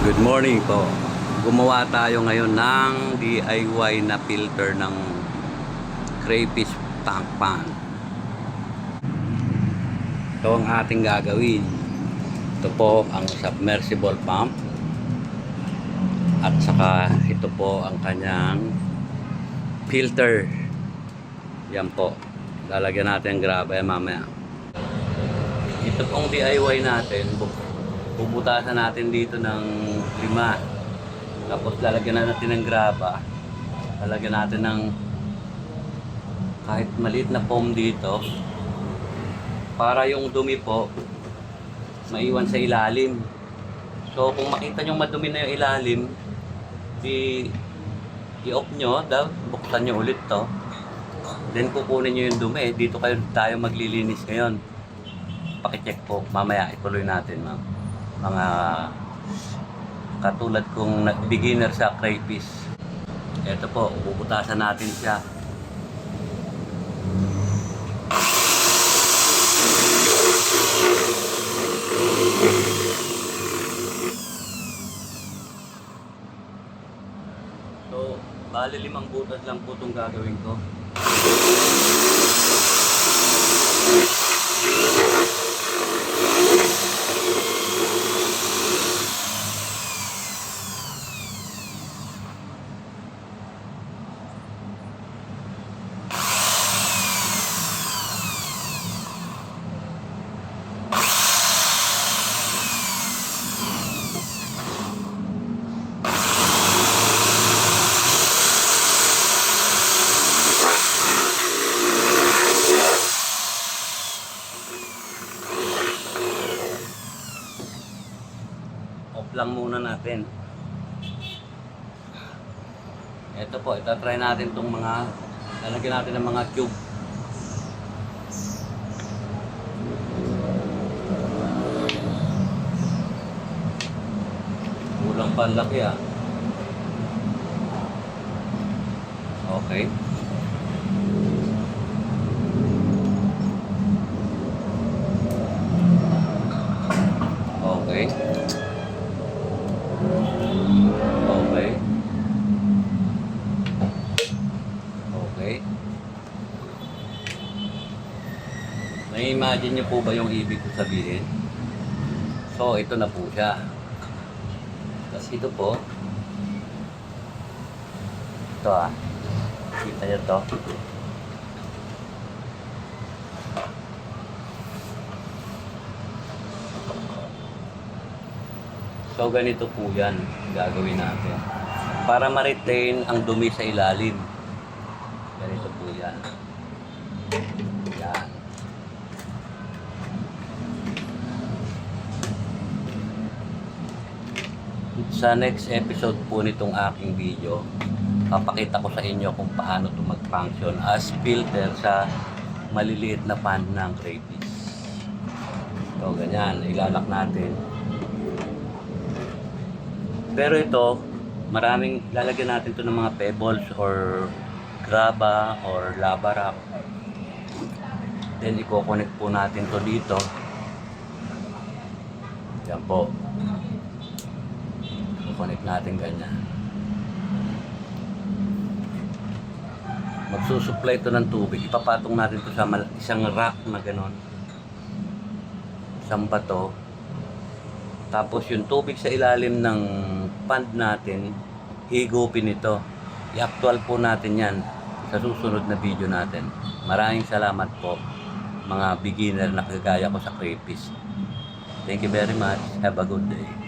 Good morning po. Gumawa tayo ngayon ng DIY na filter ng crayfish tank pan. Ito ang ating gagawin. Ito po ang submersible pump. At saka ito po ang kanyang filter. Yan po. Lalagyan natin ang graba mamaya. Ito pong DIY natin. Bubutasan natin dito ng 5. Tapos lalagyan natin ng graba. Lalagyan natin ng kahit maliit na foam dito. Para yung dumi po maiwan sa ilalim. So kung makita nyo madumi na yung ilalim, i-off nyo, buksan nyo ulit to. Then kukunin nyo yung dumi. Dito tayo maglilinis ngayon. Pakicheck po. Mamaya ituloy natin, ma'am. Mga katulad kong beginner sa crayfish. Ito po, bubutasan natin siya. So, bali 5 butas lang po itong gagawin ko. Off lang muna natin. Ito po, itatry natin itong mga lalagyan natin ng mga cube. Kulang pa ang laki ah. Okay. Okay. Okay. Okay. May-imagine niyo po ba yung ibig ko sabihin? So, ito na po siya. Tapos ito po. Ito ah. Kita niyo to. So, ganito po yan gagawin natin. Para ma-retain ang dumi sa ilalim. Ganito po yan. Yan. Sa next episode po nitong aking video, papakita ko sa inyo kung paano ito mag-function as filter sa maliliit na pan ng crayfish. So, ganyan. Ilalak natin. Pero ito, maraming lalagyan natin ito ng mga pebbles or graba or lava rock. Then i-connect po natin to dito. Yan po. I-connect natin ganyan. Magsusupply ito ng tubig. Ipapatong natin ito sa isang rack na ganon. Isang bato. Tapos yung tubig sa ilalim ng pond natin, higupin ito. I-actual po natin yan sa susunod na video natin. Maraming salamat po mga beginner na kagaya ko sa crayfish. Thank you very much. Have a good day.